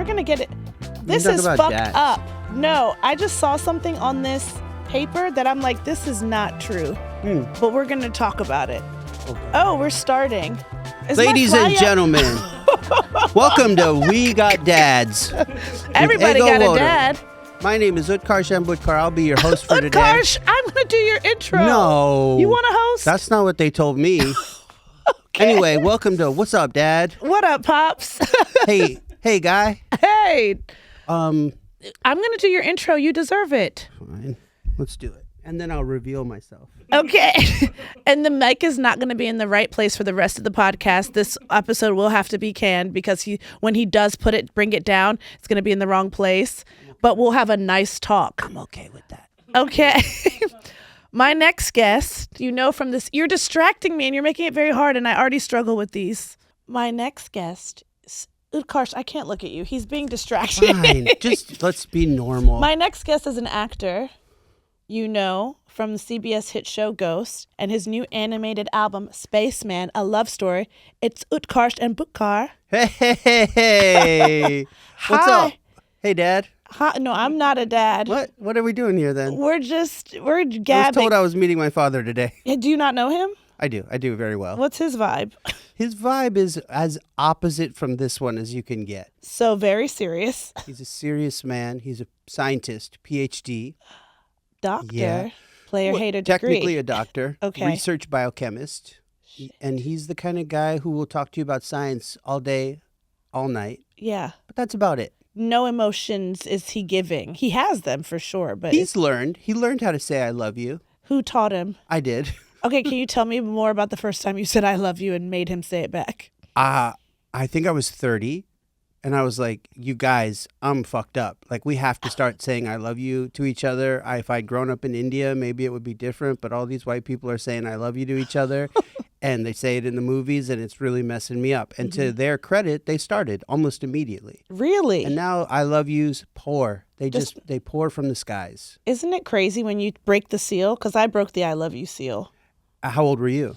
we're going to get it. This is fucked up. No, I just saw something on this paper that I'm like, this is not true. But we're going to talk about it. Okay. Oh, we're starting. Ladies and gentlemen, welcome to We Got Dads. Everybody got a dad. My name is Utkarsh Ambudkar. I'll be your host for today. Utkarsh, I'm going to do your intro. No. You want to host? That's not what they told me. Okay. Anyway, welcome to What's Up, Dad? What up, Pops? Hey, guy. Hey. I'm going to do your intro. You deserve it. Fine. Let's do it. And then I'll reveal myself. Okay. And the mic is not going to be in the right place for the rest of the podcast. This episode will have to be canned because when he does bring it down, it's going to be in the wrong place. But we'll have a nice talk. I'm okay with that. Okay. My next guest, from this, you're distracting me and you're making it very hard, and I already struggle with these. My next guest, Utkarsh, I can't look at you. He's being distracting. Fine. Just let's be normal. My next guest is an actor, from the CBS hit show Ghost and his new animated album, Spaceman, A Love Story. It's Utkarsh Ambudkar. Hey. What's up? Hey, Dad. Hi. No, I'm not a dad. What are we doing here then? We're gabbing. I was told I was meeting my father today. Do you not know him? I do very well. What's his vibe? His vibe is as opposite from this one as you can get. So very serious. He's a serious man. He's a scientist, PhD. Doctor. Yeah. Player hater Technically degree. a doctor. Okay. Research biochemist. And he's the kind of guy who will talk to you about science all day, all night. Yeah. But that's about it. No emotions is he giving. He has them for sure, but He learned how to say I love you. Who taught him? I did. Okay, can you tell me more about the first time you said I love you and made him say it back? I think I was 30 and I was like, you guys, I'm fucked up. Like, we have to start saying I love you to each other. If I'd grown up in India, maybe it would be different, but all these white people are saying I love you to each other. And they say it in the movies, and it's really messing me up. And to their credit, they started almost immediately. Really? And now I love yous pour. They pour from the skies. Isn't it crazy when you break the seal? Because I broke the I love you seal. How old were you?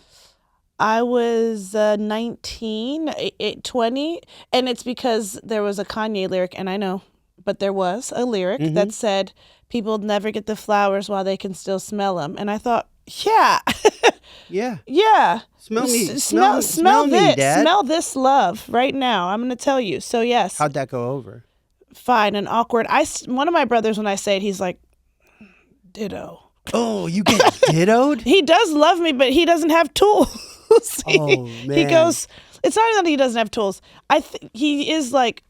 I was 19, 20, and it's because there was a Kanye lyric, and I know, but there was a lyric that said, people never get the flowers while they can still smell them. And I thought, yeah. Yeah. Yeah. Smell me. Smell me, this. Dad. Smell this love right now. I'm going to tell you. So, yes. How'd that go over? Fine and awkward. One of my brothers, when I say it, he's like, ditto. Oh, you get dittoed? He does love me, but he doesn't have tools. Oh, man. He goes, it's not even that he doesn't have tools. He is like,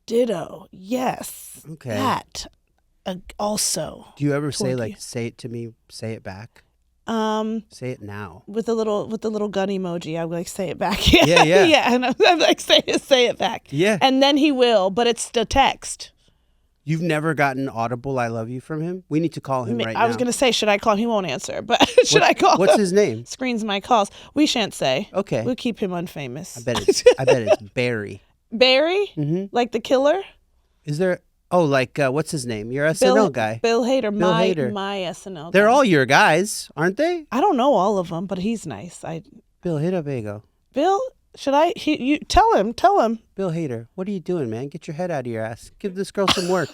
ditto. Yes. Okay. That also. Do you ever say say it to me, say it back? Say it now. With the little gun emoji, I would like say it back. Yeah. Yeah, and I'm like say it back. Yeah. And then he will, but it's the text. You've never gotten audible I love you from him? We need to call him right now. I was going to say, should I call him? He won't answer, but should I call him? What's his name? Screens my calls. We shan't say. Okay. We'll keep him unfamous. I bet it's Barry. Barry? Mm-hmm. Like the killer? Is there... Oh, like, what's his name? Your SNL guy. Bill Hader. My SNL guy. They're all your guys, aren't they? I don't know all of them, but he's nice. Bill Hader. Bill, should I? You tell him. Bill Hader, what are you doing, man? Get your head out of your ass. Give this girl some work.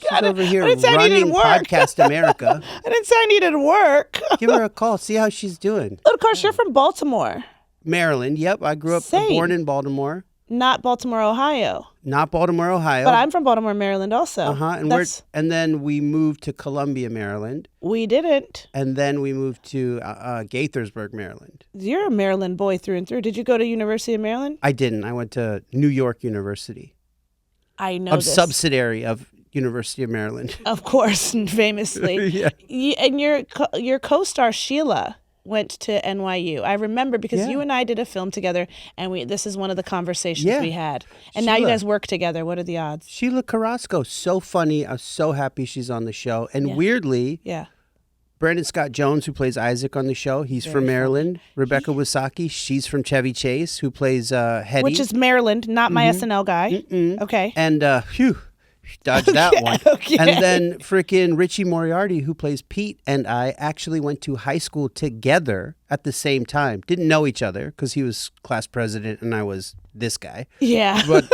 She's over here running Podcast America. I didn't say I needed work. Give her a call. See how she's doing. Of course, you're from Baltimore. Maryland. Yep, I grew up born in Baltimore. Not Baltimore, Ohio. Not Baltimore, Ohio. But I'm from Baltimore, Maryland also. Uh-huh. And then we moved to Columbia, Maryland. We didn't. And then we moved to Gaithersburg, Maryland. You're a Maryland boy through and through. Did you go to University of Maryland? I didn't. I went to New York University. I know this. Subsidiary of University of Maryland. Of course, famously. Yeah. And your co-star, Sheila, went to NYU. I remember because you and I did a film together, and this is one of the conversations we had. And Sheila. Now you guys work together. What are the odds? Sheila Carrasco, so funny. I was so happy she's on the show. And weirdly, Brandon Scott Jones, who plays Isaac on the show, he's from Maryland. Rebecca Wasaki, she's from Chevy Chase, who plays Hetty. Which is Maryland, not my SNL guy. Okay. And dodged that one. Okay. And then freaking Richie Moriarty, who plays Pete, and I actually went to high school together. at the same time. Didn't know each other because he was class president and I was this guy. Yeah. But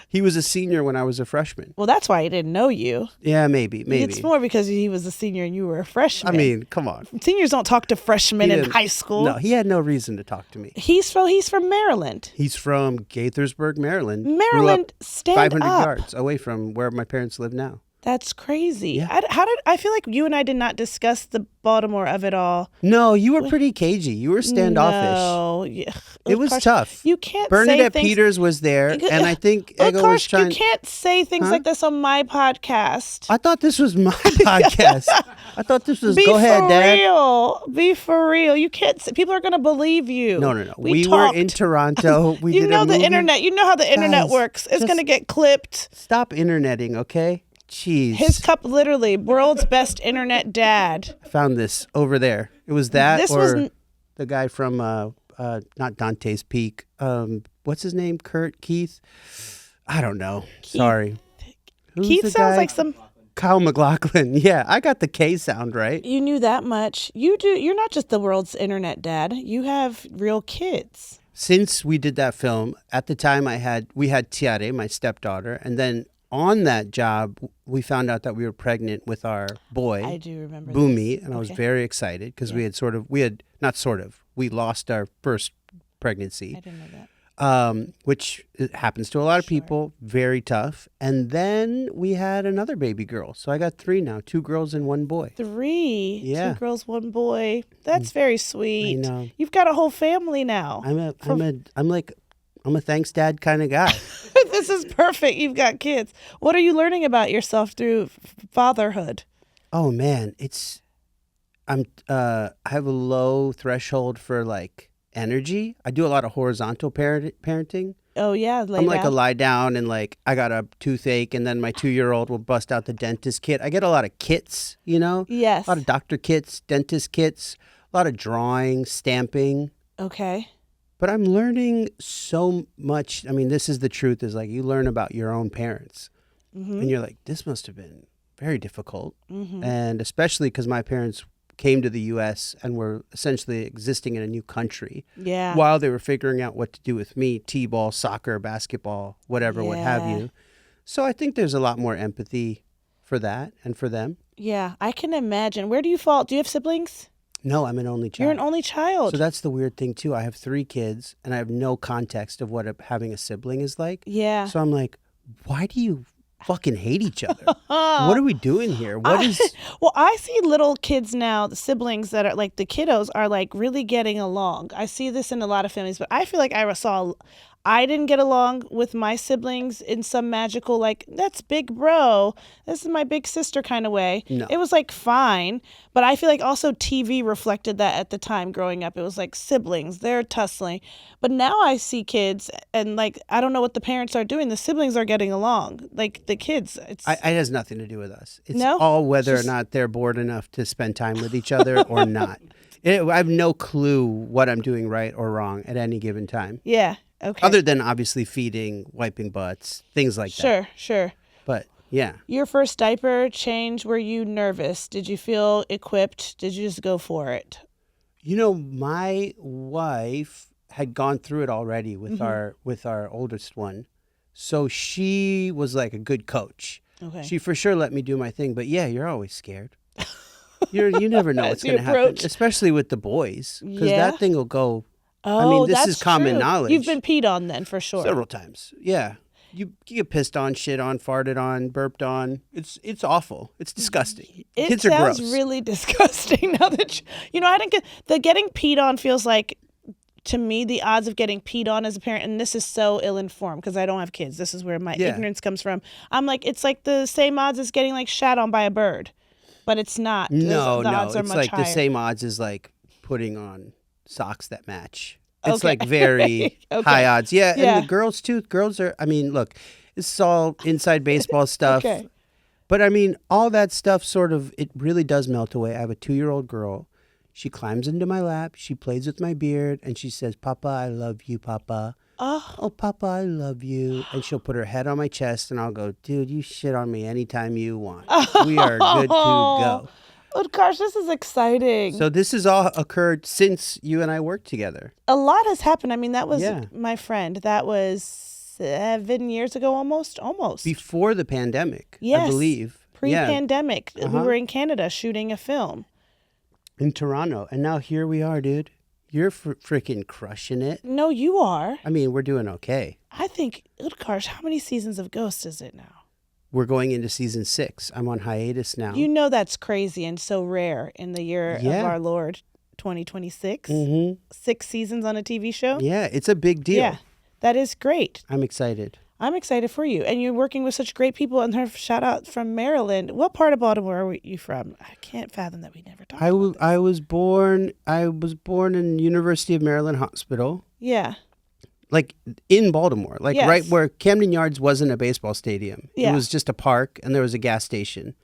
he was a senior when I was a freshman. Well, that's why he didn't know you. Yeah, maybe. It's more because he was a senior and you were a freshman. I mean, come on. Seniors don't talk to freshmen in high school. No, he had no reason to talk to me. He's from Maryland. He's from Gaithersburg, Maryland. Maryland, stand 500 up. yards away from where my parents live now. That's crazy. Yeah. I feel like you and I did not discuss the Baltimore of it all. No, you were pretty cagey. You were standoffish. No, yeah. It was tough. You can't Bernadette say things. Peters was there, and I think Ego was Utkarsh, trying. you can't say things like this on my podcast. I thought this was my podcast. I thought this was. Be Go ahead, for Dad. real. Be for real. You can't. People are gonna believe you. No. We talked. were in Toronto. We You did know a the movie. internet. You know how the internet Guys, works. It's just- gonna get clipped. Stop interneting, okay? Jeez. His cup, literally, world's best internet dad. I found this over there. It was that This or was the guy from not Dante's Peak. What's his name? Keith? I don't know. Sorry. Who's Keith the sounds guy? like some. Kyle MacLachlan. Yeah, I got the K sound right. You knew that much. You do. You're not just the world's internet dad. You have real kids. Since we did that film, at the time we had Tiare, my stepdaughter, and then on that job we found out that we were pregnant with our boy. I do remember. Boomy, and I was Okay. very excited because we lost our first pregnancy. I didn't know that. Which happens to a lot of people, very tough. And then we had another baby girl. So I got 3 now, 2 girls and 1 boy. 3. Yeah. 2 girls, 1 boy. That's very sweet. I know. You've got a whole family now. I'm a thanks dad kind of guy. This is perfect. You've got kids. What are you learning about yourself through fatherhood? Oh man, I have a low threshold for like energy. I do a lot of horizontal parenting. Oh yeah, I'm like a lie down and like I got a toothache and then my 2-year-old will bust out the dentist kit. I get a lot of kits, you know? Yes. A lot of doctor kits, dentist kits, a lot of drawing, stamping. Okay. But I'm learning so much. I mean, this is the truth, is like you learn about your own parents. Mm-hmm. And you're like, this must have been very difficult. Mm-hmm. And especially because my parents came to the U.S. and were essentially existing in a new country. Yeah. While they were figuring out what to do with me, t-ball, soccer, basketball, whatever, what have Yeah. you. So I think there's a lot more empathy for that and for them. Yeah, I can imagine. Where do you fall? Do you have siblings? No, I'm an only child. You're an only child. So that's the weird thing, too. I have 3 kids, and I have no context of what having a sibling is like. Yeah. So I'm like, why do you fucking hate each other? What are we doing here? Well, I see little kids now, the siblings that are like the kiddos are like really getting along. I see this in a lot of families, but I feel like I didn't get along with my siblings in some magical, like, that's big bro, this is my big sister kind of way. No. It was like fine, but I feel like also TV reflected that at the time growing up. It was like siblings, they're tussling. But now I see kids and like, I don't know what the parents are doing. The siblings are getting along. Like the kids, it has nothing to do with us. It's No? all whether or not they're bored enough to spend time with each other or not. I have no clue what I'm doing right or wrong at any given time. yeah. Okay. Other than obviously feeding, wiping butts, things like that. Sure. But yeah. Your first diaper change, were you nervous? Did you feel equipped? Did you just go for it? You know, my wife had gone through it already with our oldest one. So she was like a good coach. Okay. She for sure let me do my thing, but yeah, you're always scared. You never know what's the going to happen, approach. especially with the boys, because Yeah? that thing will go Oh, this that's is common true. knowledge. You've been peed on then, for sure. several times. Yeah. You get pissed on, shit on, farted on, burped on. It's awful. It's disgusting. It Kids are sounds gross. really disgusting now that I didn't get the getting peed on feels like, to me, the odds of getting peed on as a parent, and this is so ill-informed because I don't have kids. This is where my ignorance comes from. I'm like, it's like the same odds as getting like shat on by a bird, but it's not. No, the odds are it's much like higher. the same odds as like putting on socks that match. It's Okay. like very Okay. high odds. Yeah, Yeah. and the girls too. Girls are, I mean, look, this is all inside baseball stuff. Okay. But I mean, all that stuff sort of, it really does melt away. I have a 2-year-old girl. She climbs into my lap. She plays with my beard and she says, "Papa, I love you, Papa." Oh, Papa, I love you. And she'll put her head on my chest and I'll go, "Dude, you shit on me anytime you want. We are good to go." Utkarsh, this is exciting. So this has all occurred since you and I worked together. A lot has happened. I mean, that was Yeah. my friend. That was 7 years ago, almost. Before the pandemic, I Yes. believe. Pre-pandemic. Yeah. We were in Canada shooting a film. In Toronto. And now here we are, dude. You're freaking crushing it. No, you are. I mean, we're doing okay. I think, Utkarsh, how many seasons of Ghost is it now? We're going into season 6. I'm on hiatus now. You know that's crazy and so rare in the year of our Lord 2026. 6 seasons on a TV show. Yeah, it's a big deal. Yeah, that is great. I'm excited. I'm excited for you. And you're working with such great people. And her shout out from Maryland. What part of Baltimore are you from? I can't fathom that we never talked about this. I was born in University of Maryland Hospital. Yeah. Like in Baltimore, like Yes. right where Camden Yards wasn't a baseball stadium. Yeah. It was just a park, and there was a gas station.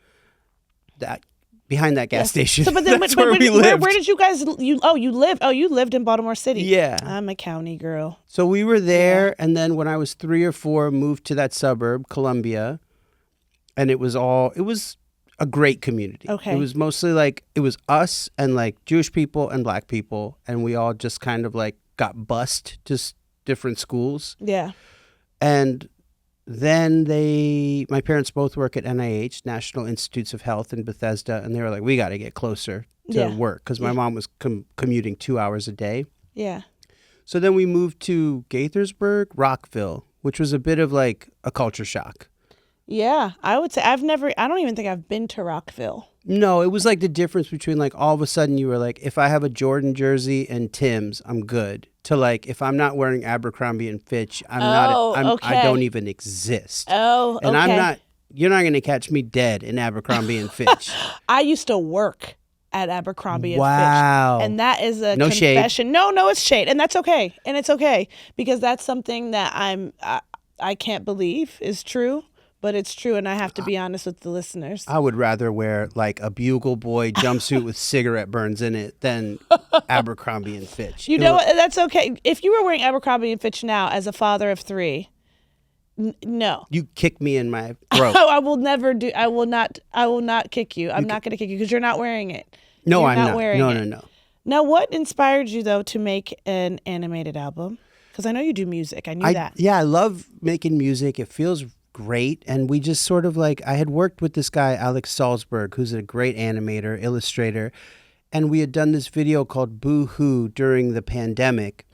That behind that gas station, So, but then, that's where we lived. Where did you guys? You lived in Baltimore City. Yeah. I'm a county girl. So we were there, and then when I was 3 or 4, moved to that suburb, Columbia, and it was a great community. Okay. It was mostly like it was us and like Jewish people and Black people, and we all just kind of like got bused to different schools. Yeah. And then my parents both work at NIH, National Institutes of Health in Bethesda, and they were like, we got to get closer to work because my mom was commuting 2 hours a day. Yeah. So then we moved to Gaithersburg, Rockville, which was a bit of like a culture shock. Yeah. I would say I don't even think I've been to Rockville. No, it was like the difference between like all of a sudden you were like, if I have a Jordan jersey and Tim's, I'm good. To like, if I'm not wearing Abercrombie and Fitch, I don't even exist. Oh, okay. And you're not going to catch me dead in Abercrombie and Fitch. I used to work at Abercrombie and Wow. Fitch. And that is a No confession. shade. No, it's shade. And that's okay. And it's okay because that's something that I can't believe is true. But it's true, and I have to be honest with the listeners. I would rather wear like a Bugle Boy jumpsuit with cigarette burns in it than Abercrombie and Fitch. You know what? That's okay. If you were wearing Abercrombie and Fitch now as a father of 3, no. You kick me in my throat. I will never do. I will not kick you. I'm not going to kick you because you're not wearing it. No, You're I'm not. wearing it. No. Now, what inspired you though to make an animated album? Because I know you do music. I knew that. Yeah, I love making music. It feels great. And we just sort of like, I had worked with this guy, Alex Salzberg, who's a great animator, illustrator. And we had done this video called Boo Hoo during the pandemic.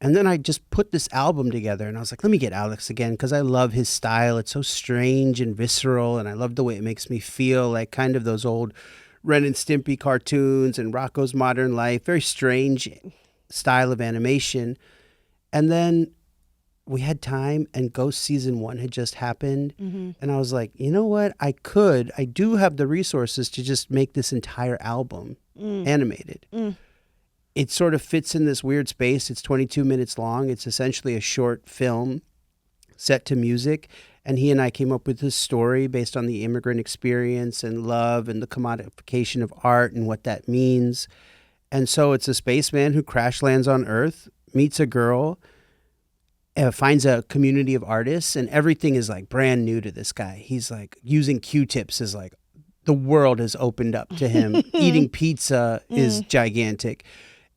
And then I just put this album together and I was like, let me get Alex again because I love his style. It's so strange and visceral. And I love the way it makes me feel like kind of those old Ren and Stimpy cartoons and Rocko's Modern Life. Very strange style of animation. And then we had time and Ghost season 1 had just happened. Mm-hmm. And I was like, you know what? I do have the resources to just make this entire album animated. It sort of fits in this weird space. It's 22 minutes long. It's essentially a short film set to music. And he and I came up with this story based on the immigrant experience and love and the commodification of art and what that means. And so it's a spaceman who crash lands on Earth, meets a girl, finds a community of artists, and everything is like brand new to this guy. He's like using Q-tips as like the world has opened up to him. Eating pizza is gigantic.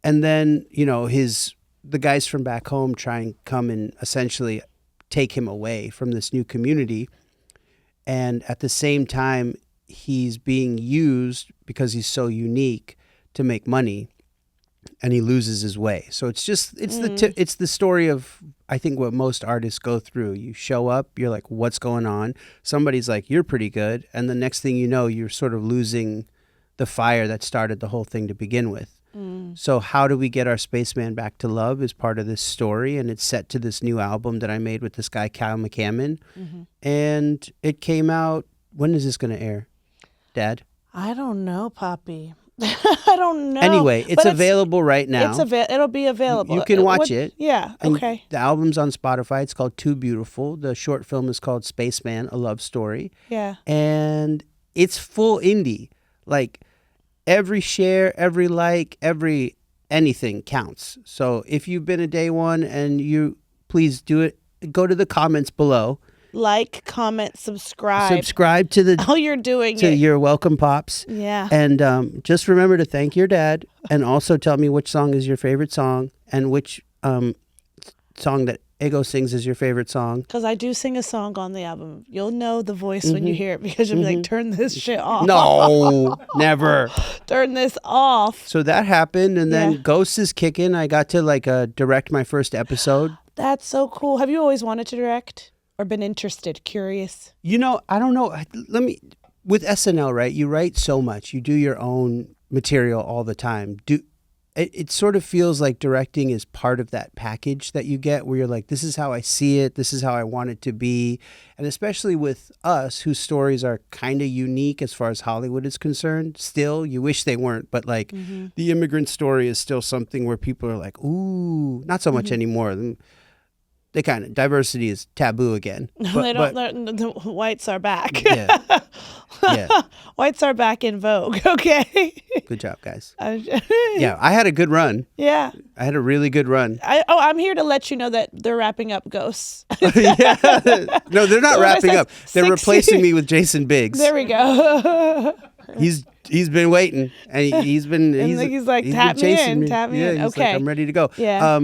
And then, the guys from back home try and come and essentially take him away from this new community. And at the same time, he's being used because he's so unique to make money. And he loses his way. So it's the story of, I think, what most artists go through. You show up, you're like, what's going on? Somebody's like, you're pretty good. And the next thing you know, you're sort of losing the fire that started the whole thing to begin with. So how do we get our spaceman back to love is part of this story. And it's set to this new album that I made with this guy, Kyle McCammon. And it came out, when is this going to air, Dad? I don't know, Poppy. I don't know. Anyway, it's available right now. It'll be available. You can watch it. Yeah, okay. And the album's on Spotify. It's called Too Beautiful. The short film is called Spaceman, A Love Story. Yeah. And it's full indie. Like, every share, every like, anything counts. So if you've been a day one and please do it, go to the comments below Like, comment, subscribe. Subscribe to the Oh, you're doing it. your welcome pops. Yeah. And just remember to thank your dad, and also tell me which song is your favorite song, and which song that Ego sings is your favorite song. Because I do sing a song on the album. You'll know the voice when you hear it, because you'll be like, turn this shit off. No, never. Turn this off. So that happened, and then Yeah. Ghosts is kicking. I got to direct my first episode. That's so cool. Have you always wanted to direct or been interested, curious? I don't know. With SNL, right? You write so much. You do your own material all the time. It sort of feels like directing is part of that package that you get, where you're like, this is how I see it. This is how I want it to be. And especially with us, whose stories are kind of unique as far as Hollywood is concerned. Still, you wish they weren't. But the immigrant story is still something where people are like, ooh, not so much anymore. They kind of, diversity is taboo again. The whites are back. Yeah. Yeah. Whites are back in vogue. Okay. Good job, guys. Yeah, I had a good run. Yeah. I had a really good run. I'm here to let you know that they're wrapping up Ghosts. Yeah. No, they're not So when I wrapping said up. They're 60 replacing me with Jason Biggs. There we go. He's been waiting, and he's been tap me chasing in, me. tap me Yeah, in. he's Okay. like, I'm ready to go. Yeah.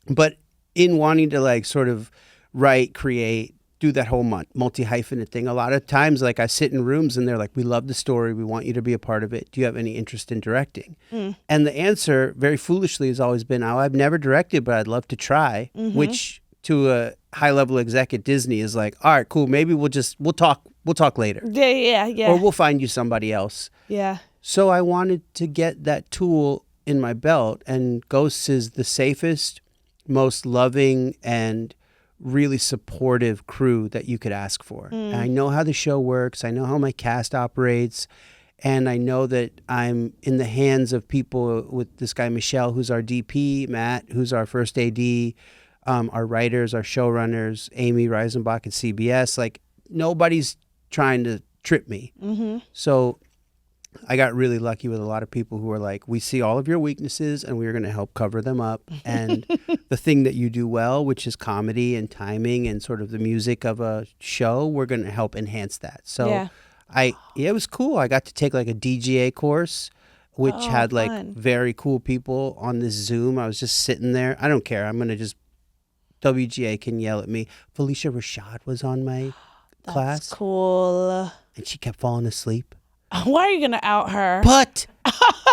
But in wanting to sort of write, create, do that whole multi-hyphenate thing, a lot of times I sit in rooms and they're like, we love the story, we want you to be a part of it, do you have any interest in directing? And the answer, very foolishly, has always been, I've never directed, but I'd love to try, which to a high-level exec at Disney is like, all right, cool, maybe we'll talk later, Yeah. or we'll find you somebody else. Yeah. So I wanted to get that tool in my belt, and Ghosts is the safest, most loving, and really supportive crew that you could ask for. And I know how the show works. I know how my cast operates. And I know that I'm in the hands of people with this guy, Michelle, who's our DP, Matt, who's our first AD, our writers, our showrunners, Amy Reisenbach at CBS. Nobody's trying to trip me. So I got really lucky with a lot of people who were like, we see all of your weaknesses and we're going to help cover them up. And the thing that you do well, which is comedy and timing and sort of the music of a show, we're going to help enhance that. So it was cool. I got to take a DGA course, which had fun. very cool people on this Zoom. I was just sitting there. I don't care. I'm going to just, WGA can yell at me. Felicia Rashad was on my class. That's cool. And she kept falling asleep. Why are you going to out her? But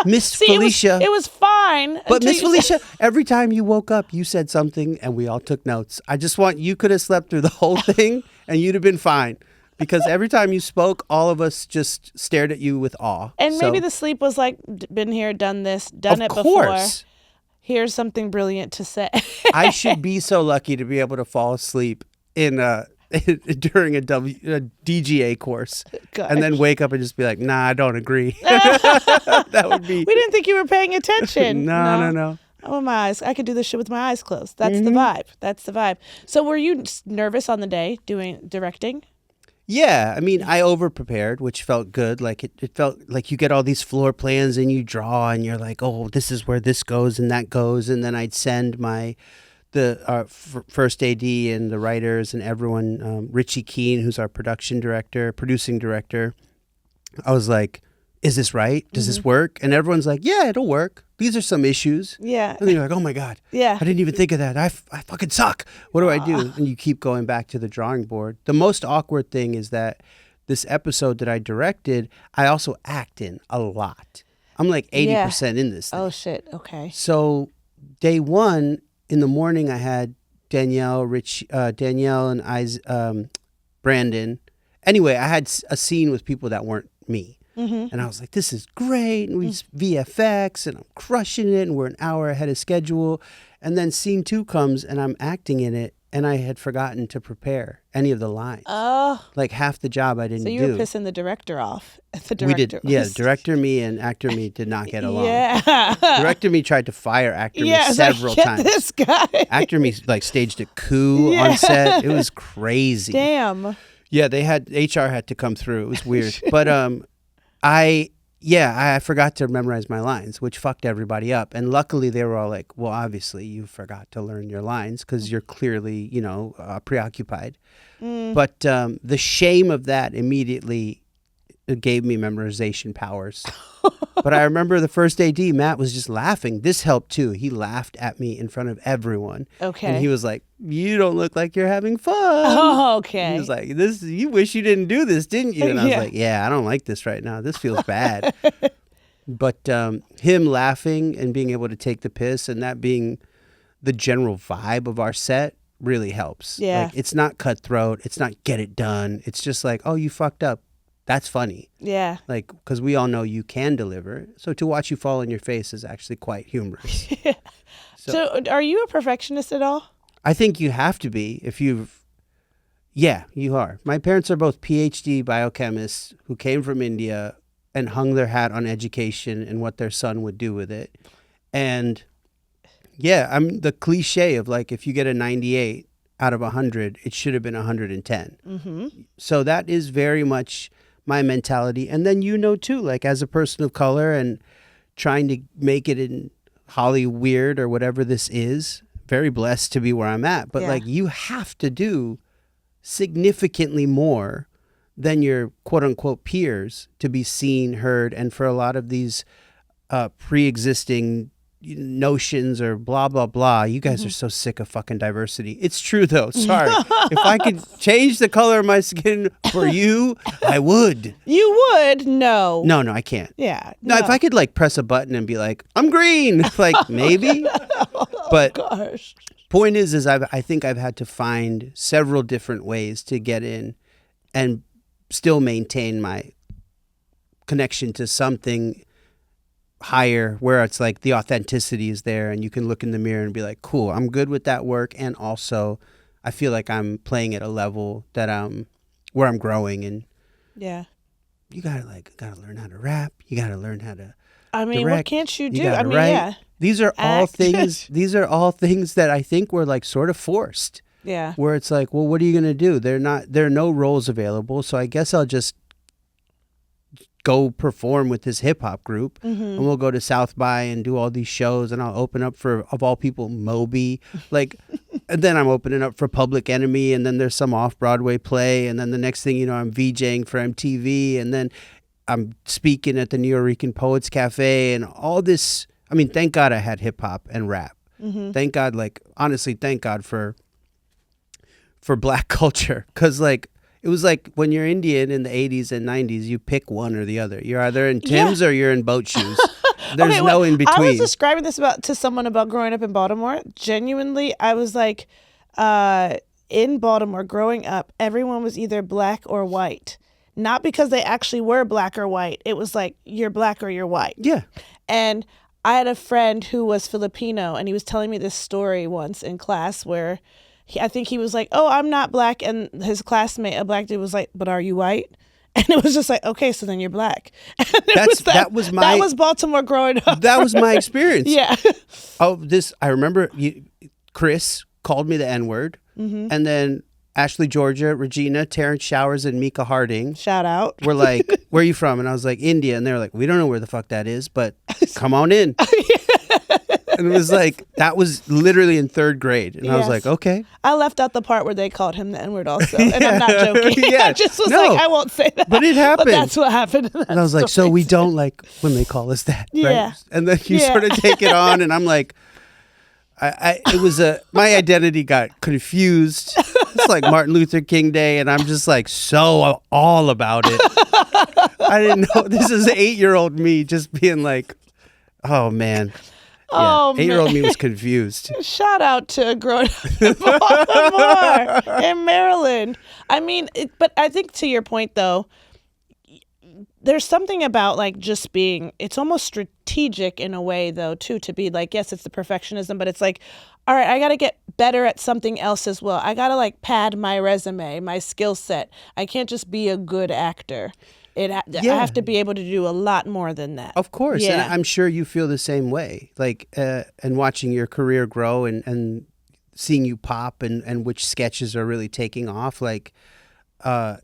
Miss Felicia. It was fine. But until Miss you Felicia, every time you woke up, you said something and we all took notes. I just want, you could have slept through the whole thing and you'd have been fine. Because every time you spoke, all of us just stared at you with awe. And maybe the sleep was like, been here, done this, done it before. Of course. Here's something brilliant to say. I should be so lucky to be able to fall asleep during a DGA course. Gosh. And then wake up and just be like, nah, I don't agree. That would be. We didn't think you were paying attention. No. Oh, my eyes. I could do this shit with my eyes closed. That's the vibe. That's the vibe. So were you nervous on the day directing? Yeah, I mean, I over-prepared, which felt good. It felt like you get all these floor plans and you draw and you're like, oh, this is where this goes and that goes. And then I'd send our first AD and the writers and everyone, Richie Keene, who's our producing director. I was like, is this right? Does this work? And everyone's like, yeah, it'll work. These are some issues. Yeah. And then you're like, oh my God. Yeah. I didn't even think of that. I fucking suck. What do I do? And you keep going back to the drawing board. The most awkward thing is that this episode that I directed, I also act in a lot. I'm like 80% in this thing. Oh, shit. Okay. So day one, in the morning, I had Danielle and Brandon. Anyway, I had a scene with people that weren't me. And I was like, this is great. And we VFX and I'm crushing it. And we're an hour ahead of schedule. And then scene 2 comes and I'm acting in it. And I had forgotten to prepare any of the lines. Oh. Like half the job I didn't do. So you were pissing the director off. We did. Yeah, director me and actor me did not get along. Yeah. Director me tried to fire actor me several get times. This guy. Actor me staged a coup on set. It was crazy. Damn. Yeah, HR had to come through. It was weird. But yeah, I forgot to memorize my lines, which fucked everybody up. And luckily, they were all like, well, obviously, you forgot to learn your lines because you're clearly, preoccupied. But the shame of that immediately gave me memorization powers. But I remember the first AD, Matt was just laughing. This helped too. He laughed at me in front of everyone. Okay. And he was like, you don't look like you're having fun. Oh, okay. He was like, you wish you didn't do this, didn't you? And I was Yeah. like, yeah, I don't like this right now. This feels bad. But him laughing and being able to take the piss and that being the general vibe of our set really helps. Yeah. Like, it's not cutthroat. It's not get it done. It's just like, oh, you fucked up. That's funny. Yeah. Like, because we all know you can deliver. So to watch you fall on your face is actually quite humorous. So are you a perfectionist at all? I think you have to be if you've... Yeah, you are. My parents are both PhD biochemists who came from India and hung their hat on education and what their son would do with it. And yeah, I'm the cliche of like, if you get a 98 out of 100, it should have been 110. Mm-hmm. So that is very much my mentality. And then, too, like as a person of color and trying to make it in Holly weird or whatever this is, very blessed to be where I'm at. But like, you have to do significantly more than your quote unquote peers to be seen, heard. And for a lot of these pre-existing notions or blah, blah, blah, you guys are so sick of fucking diversity. It's true though. Sorry. If I could change the color of my skin for you, I would. You would? No. No, I can't. Yeah. No, if I could like press a button and be like, I'm green, like maybe. But Gosh. point is I think I've had to find several different ways to get in and still maintain my connection to something higher, where it's like the authenticity is there and you can look in the mirror and be like, cool, I'm good with that work. And also I feel like I'm playing at a level that where I'm growing. And yeah, you gotta learn how to rap. You gotta learn how to direct. What can't you do? Write. Yeah. These are all things that I think were like sort of forced. Yeah. Where it's like, well, what are you going to do? There are no roles available. So I guess I'll just go perform with this hip hop group and we'll go to South by and do all these shows and I'll open up for, of all people, Moby. Like, and then I'm opening up for Public Enemy and then there's some off-Broadway play. And then the next thing you know, I'm VJing for MTV and then I'm speaking at the New York Poets Cafe and all this. I mean, thank God I had hip hop and rap. Thank God, like, honestly, thank God for Black culture. Cause like, it was like when you're Indian in the 80s and 90s, you pick one or the other. You're either in Tim's or you're in boat shoes. There's no in between. I was describing this to someone about growing up in Baltimore. Genuinely, I was like, in Baltimore, growing up, everyone was either black or white. Not because they actually were black or white. It was like, you're black or you're white. Yeah. And I had a friend who was Filipino, and he was telling me this story once in class where I think he was like, oh, I'm not black. And his classmate, a black dude, was like, but are you white? And it was just like, okay, so then you're black. That was Baltimore growing up. That was my experience. Yeah. I remember Chris called me the N-word. And then Ashley, Georgia, Regina, Terrence Showers, and Mika Harding. Shout out. Were like, where are you from? And I was like, India. And they were like, we don't know where the fuck that is, but come on in. And it was like, that was literally in third grade. And I was like, okay. I left out the part where they called him the N-word also. And I'm not joking. I just was like, I won't say that. But it happened. But that's what happened. And I was like, so we don't like when they call us that. Yeah. Right? And then you sort of take it on. And I'm like, my identity got confused. It's like Martin Luther King Day. And I'm just like, so all about it. I didn't know. This is 8-year-old me just being like, oh, man. Oh, 8-year-old me was confused. Shout out to growing up in Baltimore, in Maryland. I mean, but I think to your point, though, there's something about like just being, it's almost strategic in a way, though, too, to be like, yes, it's the perfectionism, but it's like, all right, I got to get better at something else as well. I got to like pad my resume, my skill set. I can't just be a good actor. I have to be able to do a lot more than that. Of course. Yeah. And I'm sure you feel the same way. Like, and watching your career grow and seeing you pop and which sketches are really taking off. Like, I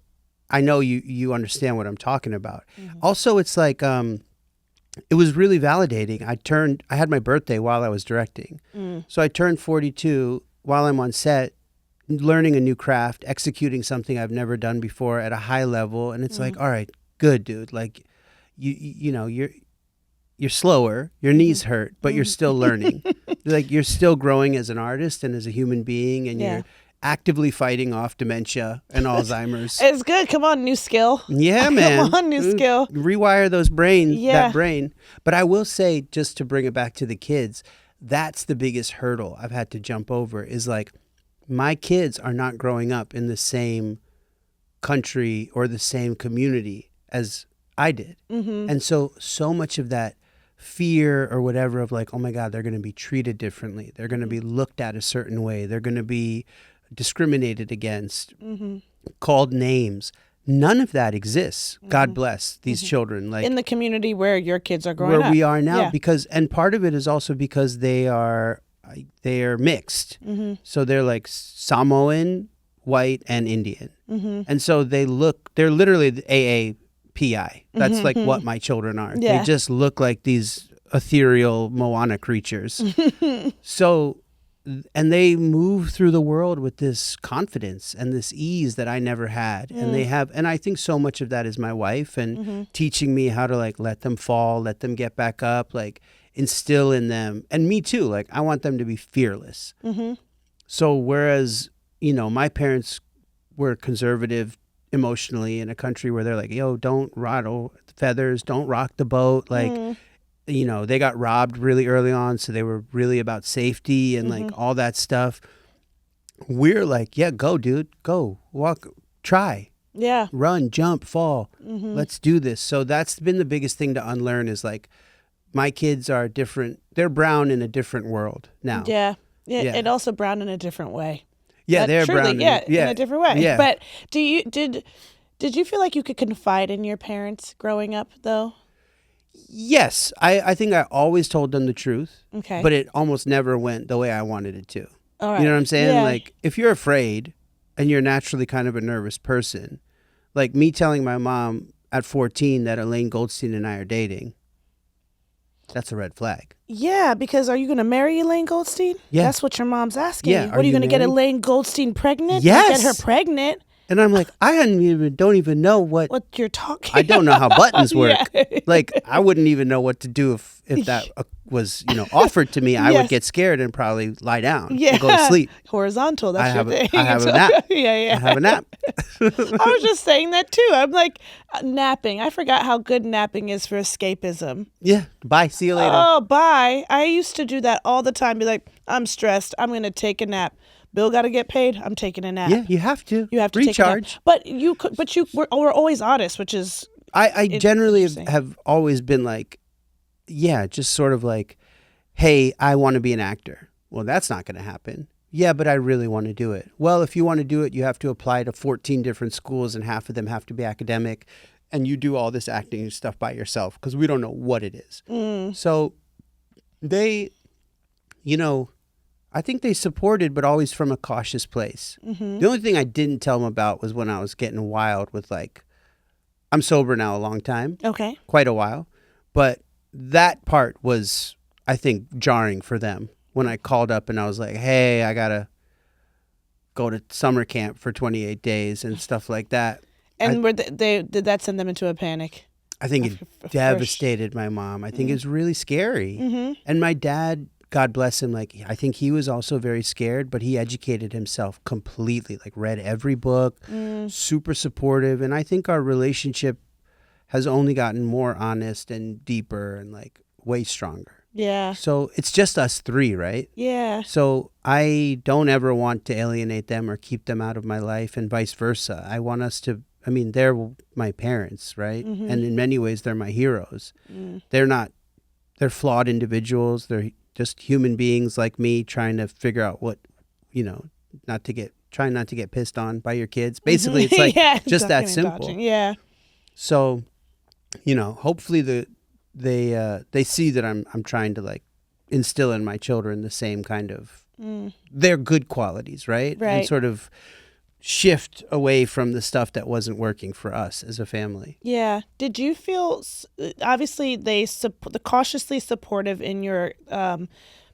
know you understand what I'm talking about. Also, it's like, it was really validating. I had my birthday while I was directing. So I turned 42 while I'm on set, learning a new craft, executing something I've never done before at a high level. And it's like, all right, good, dude. Like, you know, you're slower, your knees hurt, but you're still learning. Like, you're still growing as an artist and as a human being, and you're actively fighting off dementia and Alzheimer's. It's good. Come on, new skill. Yeah, man. Come on, new skill. Rewire that brain. But I will say, just to bring it back to the kids, that's the biggest hurdle I've had to jump over is like, my kids are not growing up in the same country or the same community as I did. And so much of that fear or whatever of like, oh my God, they're going to be treated differently. They're going to be looked at a certain way. They're going to be discriminated against, called names. None of that exists. God bless these children. Like in the community where your kids are growing up. Where we are now, because, and part of it is also because they are mixed. So they're like Samoan, white, and Indian. And so they're literally the AAPI. That's like what my children are. Yeah. They just look like these ethereal Moana creatures. So, and they move through the world with this confidence and this ease that I never had. And they have, and I think so much of that is my wife and teaching me how to like let them fall, let them get back up, like instill in them, and me too. Like I want them to be fearless. So whereas, you know, my parents were conservative emotionally in a country where they're like, yo, don't rattle feathers, don't rock the boat. Like, you know, they got robbed really early on, so they were really about safety and like all that stuff. We're like, yeah, go, dude, go, walk, try, run, jump, fall. Let's do this. So that's been the biggest thing to unlearn is like, my kids are different. They're brown in a different world now. Yeah. And also brown in a different way. Yeah, they're truly, brown. In a different way. Yeah. But did you feel like you could confide in your parents growing up though? Yes, I think I always told them the truth. Okay. But it almost never went the way I wanted it to. All right. You know what I'm saying? Yeah. Like, if you're afraid and you're naturally kind of a nervous person, like me telling my mom at 14 that Elaine Goldstein and I are dating, that's a red flag. Yeah, because are you going to marry Elaine Goldstein? Yeah. That's what your mom's asking. Yeah. What are you going to get married? Elaine Goldstein pregnant? Yes. Get her pregnant? And I'm like, I don't even know what you're talking I don't know how buttons work. Yeah. Like, I wouldn't even know what to do if that was, you know, offered to me. I would get scared and probably lie down and go to sleep. Horizontal, that's your thing. I have a nap. Yeah. I have a nap. I was just saying that too. I'm like, napping. I forgot how good napping is for escapism. Yeah. Bye. See you later. Oh, bye. I used to do that all the time. Be like, I'm stressed. I'm going to take a nap. Bill got to get paid. I'm taking a nap. Yeah, you have to. You have to recharge. Take a nap. But we're always honest, which is. I generally have always been like, yeah, just sort of like, hey, I want to be an actor. Well, that's not going to happen. Yeah, but I really want to do it. Well, if you want to do it, you have to apply to 14 different schools and half of them have to be academic. And you do all this acting stuff by yourself because we don't know what it is. So they, you know, I think they supported, but always from a cautious place. The only thing I didn't tell them about was when I was getting wild with like, I'm sober now a long time. Okay. Quite a while. But that part was, I think, jarring for them when I called up and I was like, hey, I got to go to summer camp for 28 days and stuff like that. And did that send them into a panic? I think it devastated my mom. I think it was really scary. And my dad, God bless him, like, I think he was also very scared, but he educated himself completely, like read every book, super supportive. And I think our relationship has only gotten more honest and deeper and like way stronger. Yeah. So it's just us three, right? Yeah. So I don't ever want to alienate them or keep them out of my life and vice versa. I want us to, I mean, they're my parents, right? And in many ways, they're my heroes. They're flawed individuals. They're just human beings like me trying to figure out what, you know, trying not to get pissed on by your kids. Basically, it's like just that simple. Dodging. Yeah. So, you know, hopefully they see that I'm trying to like instill in my children the same kind of their good qualities, right? Right. And sort of shift away from the stuff that wasn't working for us as a family. Yeah. Did you feel, obviously, the cautiously supportive in your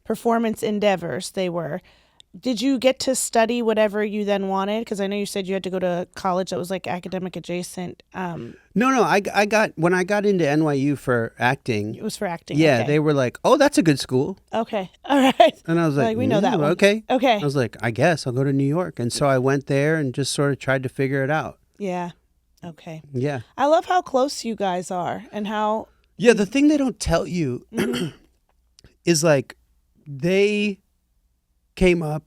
performance endeavors, they were. Did you get to study whatever you then wanted? Because I know you said you had to go to college that was like academic adjacent. No, I got when I got into NYU for acting. It was for acting. Yeah, okay. they were like, "Oh, that's a good school." Okay. All right. And I was like, we know that one. Okay. Okay. I was like, I guess I'll go to New York. And so I went there and just sort of tried to figure it out. Yeah. Okay. Yeah. I love how close you guys are and how. Yeah, the thing they don't tell you is like they came up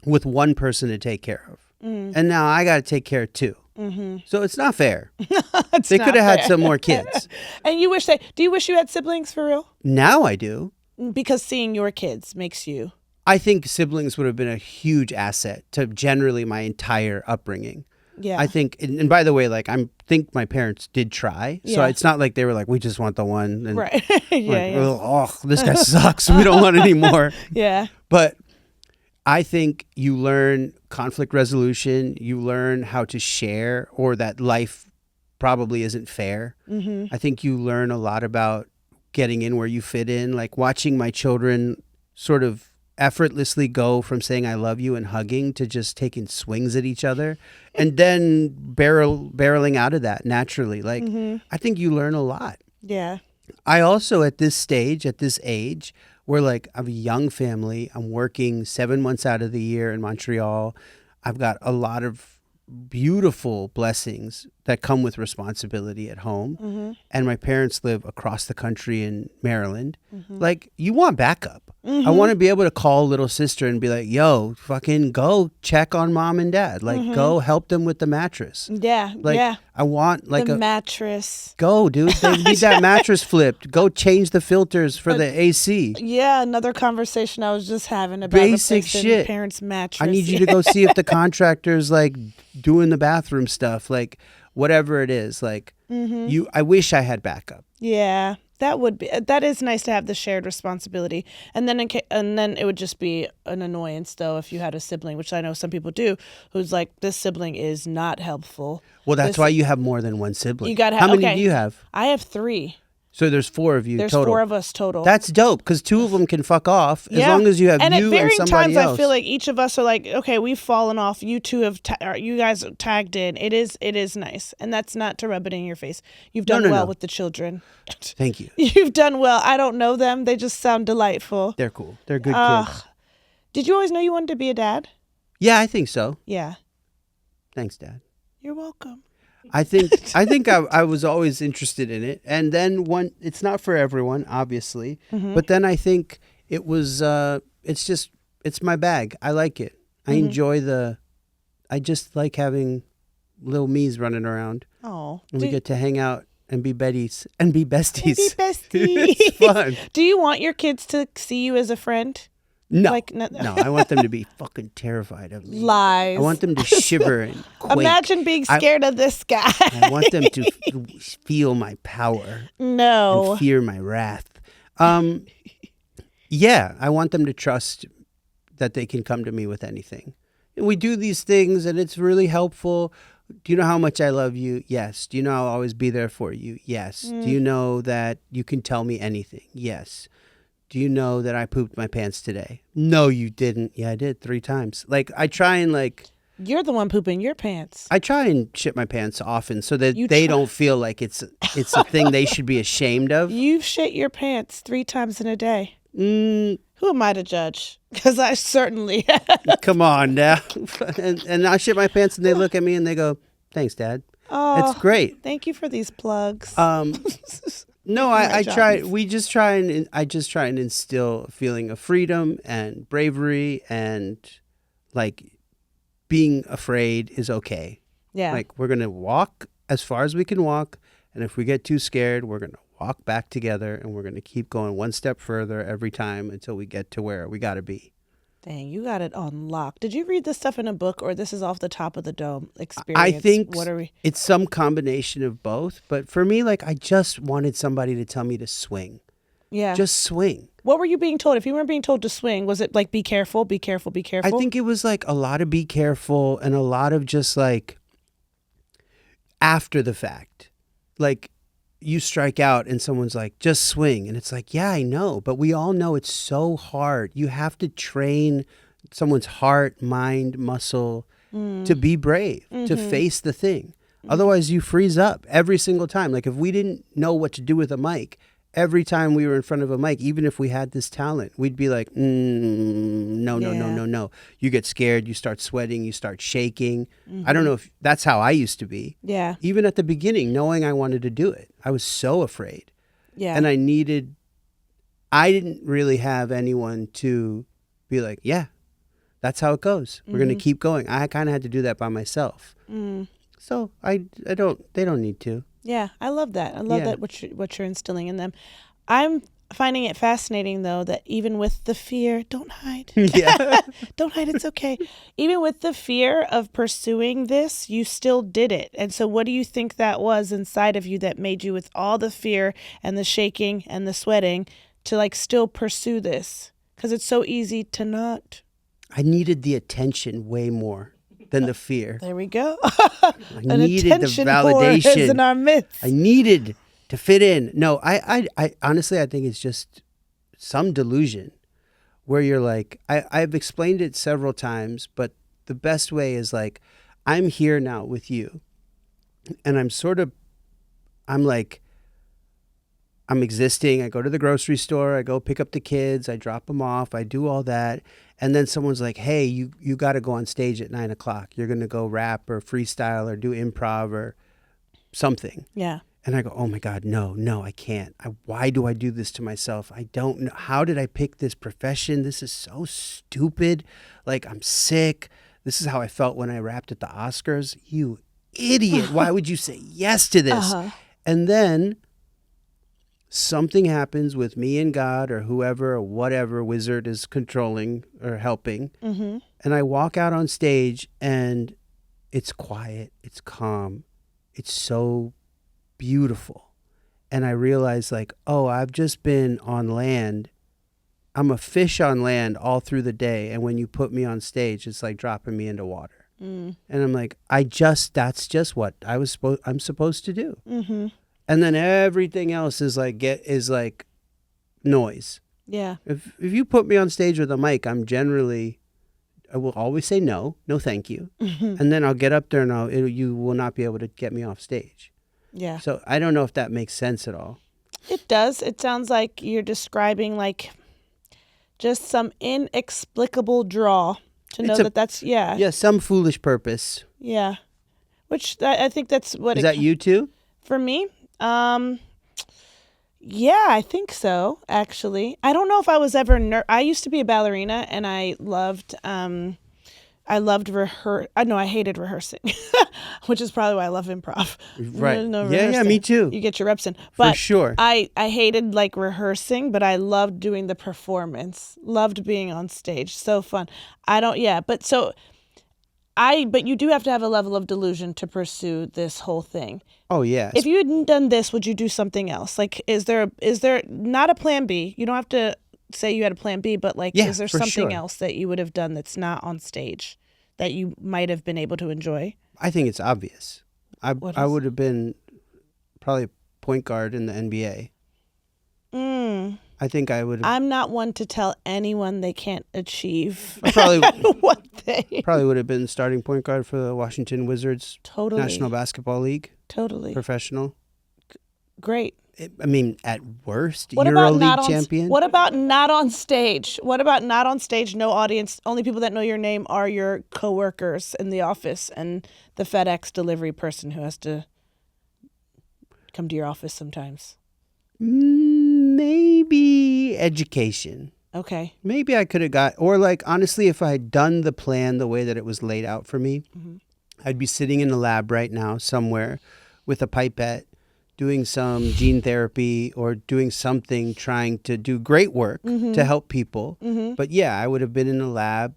with one person to take care of. And now I got to take care of two. So it's not fair. They could have had some more kids. And do you wish you had siblings for real? Now I do. Because seeing your kids makes you. I think siblings would have been a huge asset to generally my entire upbringing. Yeah. I think, and by the way, like I think my parents did try. So it's not like they were like, we just want the one. And right. like, oh, this guy sucks. We don't want any more. Yeah. But I think you learn conflict resolution. You learn how to share, or that life probably isn't fair. I think you learn a lot about getting in where you fit in, like watching my children sort of effortlessly go from saying I love you and hugging to just taking swings at each other and then barreling out of that naturally. Like I think you learn a lot. Yeah. I also at this age, we're like, I have a young family. I'm working 7 months out of the year in Montreal. I've got a lot of beautiful blessings that come with responsibility at home. And my parents live across the country in Maryland. Like, you want backup. I want to be able to call little sister and be like, yo, fucking go check on mom and dad. Like, go help them with the mattress. Yeah. Like, yeah. I want like the mattress. Go, dude. They need that mattress flipped. Go change the filters for the AC. Yeah, another conversation I was just having about basic shit. Parents' mattress. I need you to go see if the contractor's like doing the bathroom stuff, like whatever it is. Like I wish I had backup. Yeah, that is nice to have the shared responsibility, and then it would just be an annoyance though if you had a sibling, which I know some people do, who's like, this sibling is not helpful. Well, that's why you have more than one sibling. You gotta How have, many do you have? I have 3. So there's 4 of you There's total. 4 of us total. That's dope because 2 of them can fuck off as long as you have and you at varying and somebody times, else. I feel like each of us are like, okay, we've fallen off. You two have, you guys are tagged in. It is nice, and that's not to rub it in your face. You've done well with the children. Thank you. You've done well. I don't know them. They just sound delightful. They're cool. They're good kids. Did you always know you wanted to be a dad? Yeah, I think so. Yeah. Thanks, Dad. You're welcome. I think I was always interested in it, and then it's not for everyone, obviously, but then I think it was it's my bag. I like it. I enjoy I just like having little me's running around. Oh, and we get to hang out and be besties and be besties. It's fun. Do you want your kids to see you as a friend? No, like, no, I want them to be fucking terrified of me. Lies. I want them to shiver and quake. Imagine being scared of this guy. I want them to feel my power. No. And fear my wrath. Yeah, I want them to trust that they can come to me with anything. And we do these things, and it's really helpful. Do you know how much I love you? Yes. Do you know I'll always be there for you? Yes. Do you know that you can tell me anything? Yes. Do you know that I pooped my pants today? No, you didn't. Yeah, I did 3 times. Like, I try and like... You're the one pooping your pants. I try and shit my pants often so that they don't feel like it's a thing they should be ashamed of. You've shit your pants 3 times in a day. Who am I to judge? Because I certainly have. Come on now. and I shit my pants and they look at me and they go, thanks, Dad. Oh, it's great. Thank you for these plugs. No, I try. I just try and instill a feeling of freedom and bravery, and like being afraid is okay. Yeah. Like, we're gonna walk as far as we can walk, and if we get too scared, we're gonna walk back together, and we're gonna keep going one step further every time until we get to where we gotta be. Dang, you got it on lock. Did you read this stuff in a book, or this is off the top of the dome experience? I think what are we? It's some combination of both. But for me, like, I just wanted somebody to tell me to swing. Yeah. Just swing. What were you being told? If you weren't being told to swing, was it like, be careful, be careful, be careful? I think it was like a lot of be careful and a lot of just like after the fact. Like you strike out and someone's like, just swing. And it's like, yeah, I know. But we all know it's so hard. You have to train someone's heart, mind, muscle to be brave, to face the thing. Otherwise, you freeze up every single time. Like if we didn't know what to do with a mic, every time we were in front of a mic, even if we had this talent, we'd be like, no. You get scared, you start sweating, you start shaking. I don't know if that's how I used to be. Yeah. Even at the beginning, knowing I wanted to do it, I was so afraid. Yeah. And I didn't really have anyone to be like, yeah, that's how it goes. We're going to keep going. I kind of had to do that by myself. So they don't need to. Yeah, I love that. I love that what you're instilling in them. I'm finding it fascinating though that even with the fear, don't hide. Yeah. Don't hide, it's okay. Even with the fear of pursuing this, you still did it. And so what do you think that was inside of you that made you, with all the fear and the shaking and the sweating, to like still pursue this? Because it's so easy to not. I needed the attention way more than the fear. There we go. I needed the validation. Is in our midst. I needed to fit in. No, I honestly, I think it's just some delusion where you're like, I've explained it several times, but the best way is like, I'm here now with you. And I'm existing. I go to the grocery store. I go pick up the kids. I drop them off. I do all that. And then someone's like, hey, you got to go on stage at 9:00. You're going to go rap or freestyle or do improv or something. Yeah. And I go, oh my God, no, I can't. Why do I do this to myself? I don't know. How did I pick this profession? This is so stupid. Like, I'm sick. This is how I felt when I rapped at the Oscars. You idiot. Why would you say yes to this? And then something happens with me and God or whoever or whatever wizard is controlling or helping. And I walk out on stage and it's quiet. It's calm. It's so beautiful. And I realize like, oh, I've just been on land. I'm a fish on land all through the day. And when you put me on stage, it's like dropping me into water. And I'm like, that's just what I'm supposed to do. And then everything else is like noise. Yeah. If you put me on stage with a mic, I will always say no, thank you. And then I'll get up there and you will not be able to get me off stage. Yeah. So I don't know if that makes sense at all. It does. It sounds like you're describing like just some inexplicable draw to know that's, yeah. Yeah, some foolish purpose. Yeah. Which I think that's what Is that you too? For me? Yeah, I think so, actually. I don't know if I was ever I used to be a ballerina and I loved I hated rehearsing, which is probably why I love improv. Right. No Yeah, me too. You get your reps in. But for sure. I hated like rehearsing, but I loved doing the performance. Loved being on stage. So fun. But you do have to have a level of delusion to pursue this whole thing. Oh, yeah. If you hadn't done this, would you do something else? Like, is there not a plan B? You don't have to say you had a plan B, but like, is there something else that you would have done that's not on stage that you might have been able to enjoy? I think it's obvious. I would have been probably point guard in the NBA. I think I would have. I'm not one to tell anyone they can't achieve Probably one thing. Probably would have been starting point guard for the Washington Wizards. Totally. National Basketball League. Totally. Professional. Great. At worst, what EuroLeague champion. What about not on stage? What about not on stage? No audience. Only people that know your name are your coworkers in the office and the FedEx delivery person who has to come to your office sometimes. Maybe education. Okay. Maybe I could have or like, honestly, if I had done the plan the way that it was laid out for me, I'd be sitting in a lab right now somewhere with a pipette, doing some gene therapy or doing something, trying to do great work to help people. But yeah, I would have been in a lab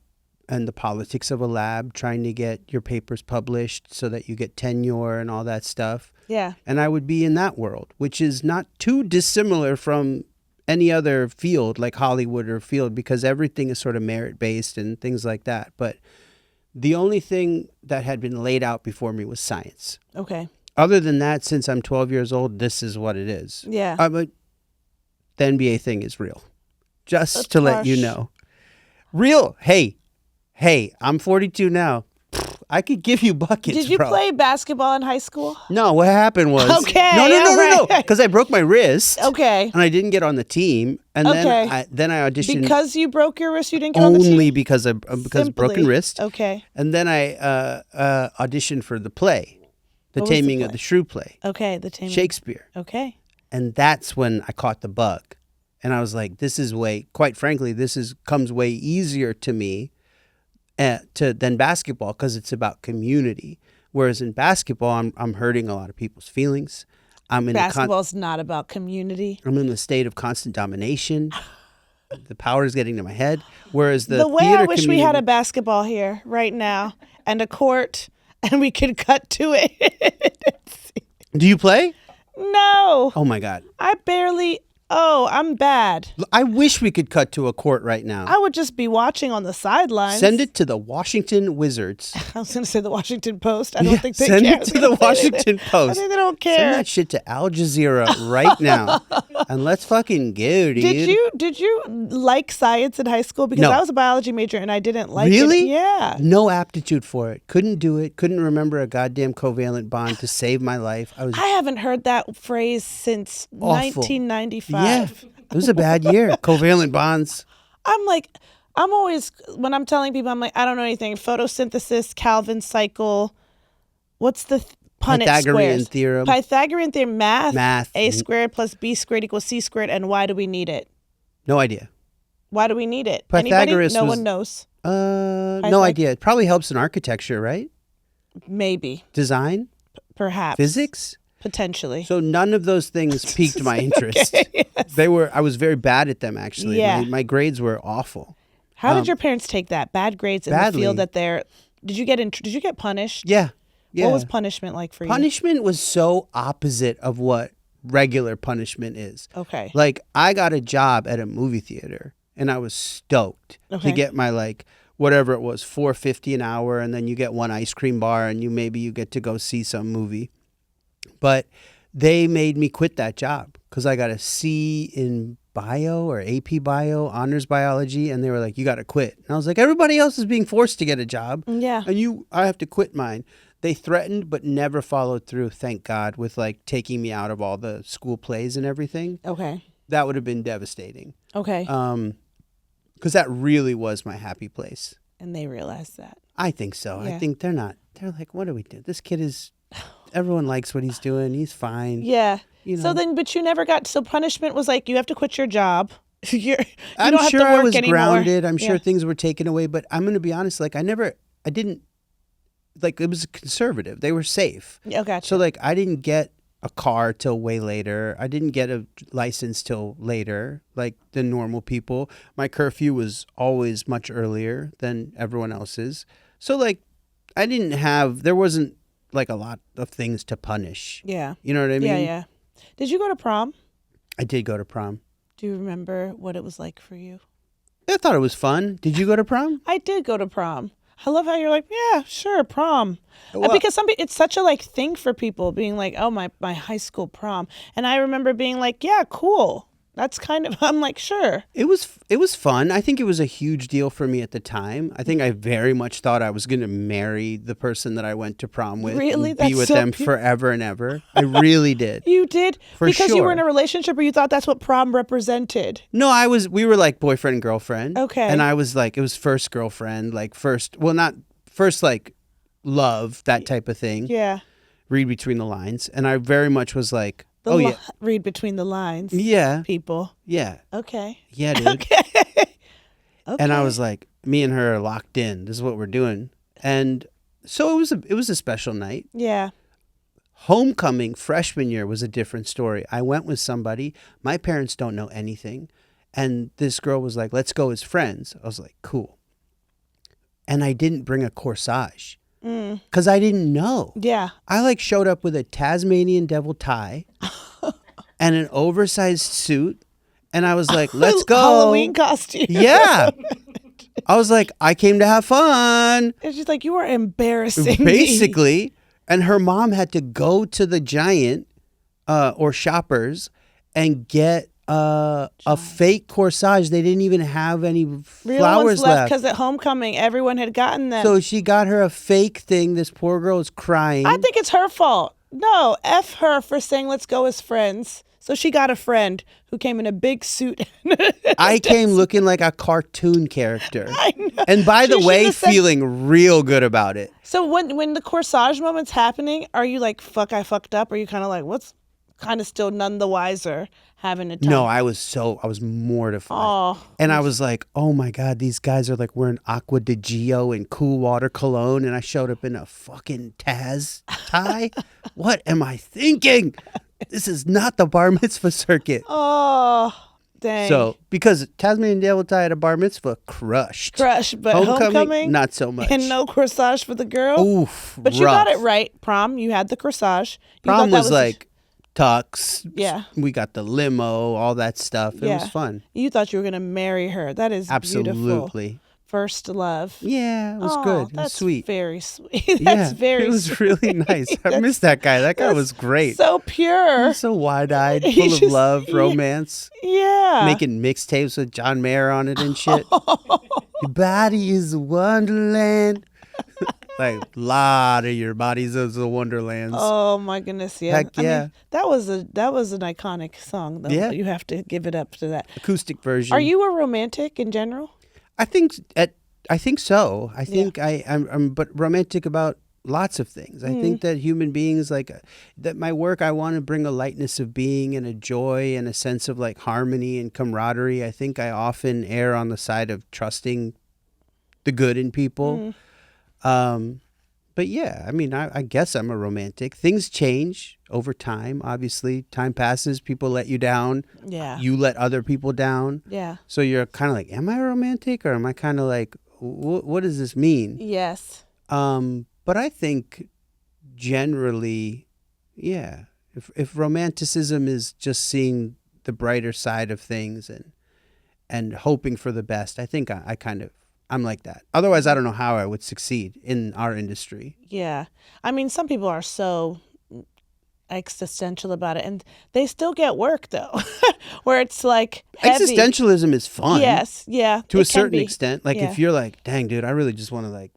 and the politics of a lab, trying to get your papers published so that you get tenure and all that stuff. Yeah. And I would be in that world, which is not too dissimilar from any other field like Hollywood or field, because everything is sort of merit based and things like that. But the only thing that had been laid out before me was science. Okay. Other than that, since I'm 12 years old, this is what it is. Yeah. But the NBA thing is real. Just to let you know. Real. Hey, I'm 42 now. I could give you buckets. Did you bro. play basketball in high school? No, what happened was Okay, no, because I broke my wrist. Okay. And I didn't get on the team, and then I auditioned because you broke your wrist. You didn't get on the team only because broken wrist. Okay. And then I auditioned for the play, What was Taming the of play? the Shrew play. Okay, the Taming. Shakespeare. Okay. And that's when I caught the bug, and I was like, "This is quite frankly, comes way easier to me." Than basketball, because it's about community. Whereas in basketball, I'm hurting a lot of people's feelings. Basketball's not about community. I'm in the state of constant domination. The power is getting to my head. Whereas the way theater I wish we had a basketball here right now and a court, and we could cut to it. Do you play? No. Oh my God. I barely. Oh, I'm bad. I wish we could cut to a court right now. I would just be watching on the sidelines. Send it to the Washington Wizards. I was going to say the Washington Post. I don't think they send care. it to the Washington Post. I think they don't care. Send that shit to Al Jazeera right now, and let's fucking go, dude. Did you like science in high school? Because No. I was a biology major and I didn't like it. Really? Yeah. No aptitude for it. Couldn't do it. Couldn't remember a goddamn covalent bond to save my life. I haven't heard that phrase since Awful. 1995. Yeah. It was a bad year. Covalent bonds. I'm always, when I'm telling people, I'm like, I don't know anything. Photosynthesis, Calvin cycle. What's the Punnett Pythagorean squares? theorem. Pythagorean theorem, Math. A squared plus B squared equals C squared. And why do we need it? No idea. Why do we need it? Pythagoras Anybody? No was- one knows. No idea. It probably helps in architecture, right? Maybe. Design? Perhaps. Physics? Potentially. So none of those things piqued my interest. Okay, yes. I was very bad at them, actually. Yeah. My grades were awful. How did your parents take that? Bad grades in badly. the field that they're. Did you get punished? Yeah. What was punishment like for you? Punishment was so opposite of what regular punishment is. Okay. Like, I got a job at a movie theater, and I was stoked Okay. to get my, whatever it was, $4.50 an hour, and then you get one ice cream bar, and you get to go see some movie. But they made me quit that job because I got a C in bio or AP bio, honors biology, and they were like, you got to quit. And I was like, everybody else is being forced to get a job. Yeah. And I have to quit mine. They threatened but never followed through, thank God, with taking me out of all the school plays and everything. Okay. That would have been devastating. Okay. Because that really was my happy place. And they realized that. I think so. Yeah. I think they're like, what do we do? This kid everyone likes what he's doing. He's fine. Yeah. You know. But you never so punishment was like, you have to quit your job. You I'm don't have sure to work I was anymore. grounded. I'm sure Yeah. things were taken away, but I'm going to be honest. I didn't, it was conservative. They were safe. Oh, gotcha. So I didn't get a car till way later. I didn't get a license till later, like the normal people. My curfew was always much earlier than everyone else's. So there wasn't a lot of things to punish. Yeah. You know what I mean? Yeah, yeah. Did you go to prom? I did go to prom. Do you remember what it was like for you? I thought it was fun. Did you go to prom? I did go to prom. I love how you're like, yeah, sure, prom. Well- Because it's such a thing for people being like, oh, my high school prom. And I remember being like, yeah, cool. That's kind of, I'm like, sure. It was fun. I think it was a huge deal for me at the time. I think I very much thought I was going to marry the person that I went to prom with. Really? And be That's with so them cute. forever and ever. I really did. You did? For because you were sure. in a relationship, or you thought that's what prom represented? No, we were like boyfriend and girlfriend. Okay. And I was it was first girlfriend, not first love, that type of thing. Yeah. Read between the lines. And I very much was like, yeah. Read between the lines. Yeah. People. Yeah. Okay. Yeah, dude. Okay. And I was like, me and her are locked in. This is what we're doing. And so it was a special night. Yeah. Homecoming freshman year was a different story. I went with somebody. My parents don't know anything. And this girl was like, let's go as friends. I was like, cool. And I didn't bring a corsage because I didn't know. Yeah. I showed up with a Tasmanian devil tie and an oversized suit And I was like, let's go. Halloween costume. Yeah. I was like, I came to have fun. It's just like, you are embarrassing me. Basically. And her mom had to go to the Giant or Shoppers and get a fake corsage. They didn't even have any flowers left. Because at homecoming, everyone had gotten them. So she got her a fake thing. This poor girl is crying. I think it's her fault. No, F her for saying let's go as friends. So she got a friend who came in a big suit. I came looking like a cartoon character. I know. And by the way, said, feeling real good about it. So when the corsage moment's happening, are you like, fuck, I fucked up? Or are you kind of like, what's kind of still none the wiser having a time? No, I was mortified. Oh. And I was like, oh my God, these guys are like wearing Aqua de Gio and Cool Water cologne. And I showed up in a fucking Taz tie. What am I thinking? This is not the bar mitzvah circuit. Oh, dang. So, because Tasmanian Devil tie at a bar mitzvah, crushed. But homecoming, not so much. And no corsage for the girl? Oof, but you got it right. Prom, you had the corsage. Prom was like tux. Yeah. We got the limo, all that stuff. It was fun. You thought you were going to marry her. That is absolutely beautiful. First love. Yeah, it was good. It was sweet. Very sweet. That's very sweet. It was sweet. really nice. I miss that guy. That guy was great. So pure. So wide-eyed, full of love, romance. Yeah. Making mixtapes with John Mayer on it and shit. Your body is a wonderland. Like, a lot of your bodies is a wonderland. Oh my goodness, yeah. Heck yeah. I mean, that was an iconic song though. Yeah. You have to give it up to that. Acoustic version. Are you a romantic in general? I think so. I think I'm but romantic about lots of things. I think that human beings, like that my work, I want to bring a lightness of being and a joy and a sense of like harmony and camaraderie. I think I often err on the side of trusting the good in people. But yeah, I mean, I guess I'm a romantic. Things change over time. Obviously, time passes. People let you down. Yeah. You let other people down. Yeah. So you're kind of like, am I romantic or am I kind of like, what does this mean? Yes. But I think generally, yeah, if romanticism is just seeing the brighter side of things and hoping for the best, I think I'm like that. Otherwise, I don't know how I would succeed in our industry. Yeah. I mean, some people are so existential about it, and they still get work, though, where it's like heavy. Existentialism is fun. Yes. Yeah. To a certain extent. Like, Yeah. if you're like, dang, dude, I really just want to, like,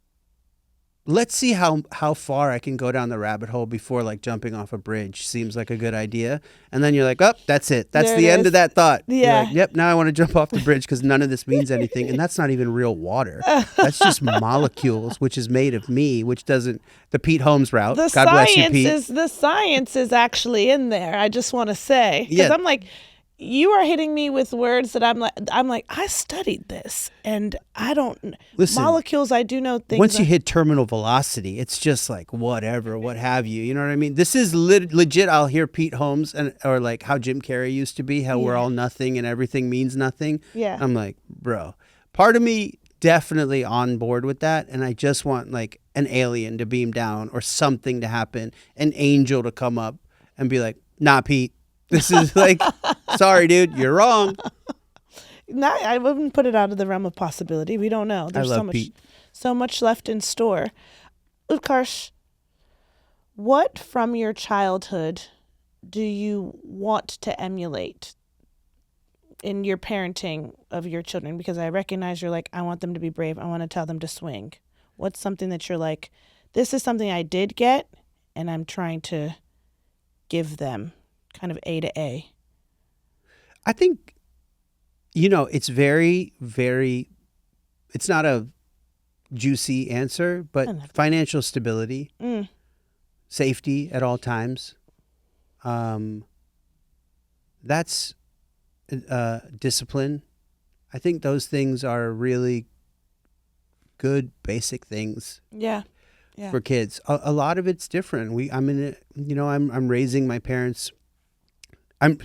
let's see how far I can go down the rabbit hole before, like, jumping off a bridge seems like a good idea. And then you're like, oh, that's it. That's There the it end is. of that thought. You're Yeah. like, yep, now I want to jump off the bridge because none of this means anything. And that's not even real water. That's just molecules, which is made of me, which doesn't, the Pete Holmes route. The God bless you, Pete. The science is actually in there. I just want to say, because Yeah. I'm like, you are hitting me with words that I'm like, I studied this, and I don't. Listen, molecules, I do know things. Once you hit terminal velocity, it's just like whatever, what have you. You know what I mean? This is legit. I'll hear Pete Holmes or like how Jim Carrey used to be, how we're all nothing and everything means nothing. Yeah. I'm like, bro, part of me definitely on board with that, and I just want like an alien to beam down or something to happen, an angel to come up and be like, nah, Pete. This is like, sorry, dude, you're wrong. I wouldn't put it out of the realm of possibility. We don't know. There's I love Pete. so much left in store. Utkarsh, what from your childhood do you want to emulate in your parenting of your children? Because I recognize you're like, I want them to be brave. I want to tell them to swing. What's something that you're like, this is something I did get, and I'm trying to give them kind of A to A? I think, it's very, very, it's not a juicy answer, but financial stability, safety at all times. That's discipline. I think those things are really good, basic things. Yeah. For kids. A lot of it's different. I'm raising my parents.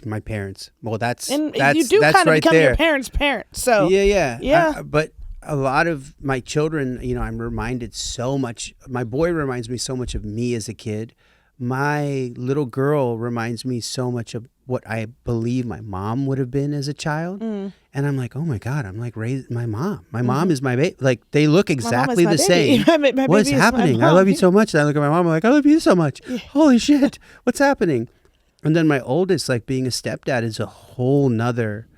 My parents. Well, that's you do that's kind of right become there. your parents' parent. So yeah. But a lot of my children, I'm reminded so much. My boy reminds me so much of me as a kid. My little girl reminds me so much of what I believe my mom would have been as a child. And I'm like, oh my God, I'm like raised my mom. My mom is my baby. Like they look exactly the same. My What's baby is happening? my I love you mom. so much. And I look at my mom, I'm like, I love you so much. Holy shit. What's happening? And then my oldest, like being a stepdad is a whole nother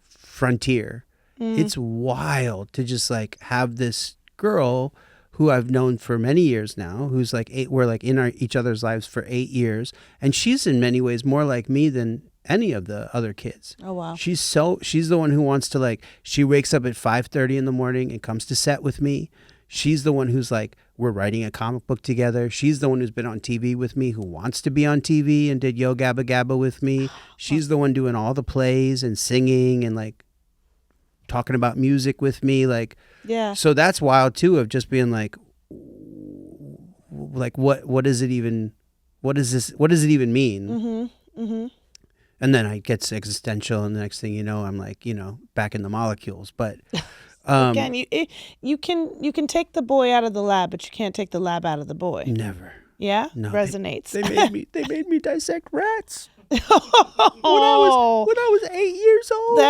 frontier. It's wild to just like have this girl who I've known for many years now, who's like we're like in each other's lives for 8 years. And she's in many ways more like me than any of the other kids. Oh, wow. She's the one who wants to like, she wakes up at 5:30 in the morning and comes to set with me. She's the one who's like, we're writing a comic book together. She's the one who's been on TV with me, who wants to be on TV and did Yo Gabba Gabba with me. She's the one doing all the plays and singing and like talking about music with me. Like, Yeah. so that's wild too, of just being like what is it even, what is this, what does it even mean? And then it gets existential, and the next thing you know, I'm like, back in the molecules. But Again, you can take the boy out of the lab, but you can't take the lab out of the boy. never. Yeah, No, resonates. They made me dissect rats Oh, when I was 8 years old.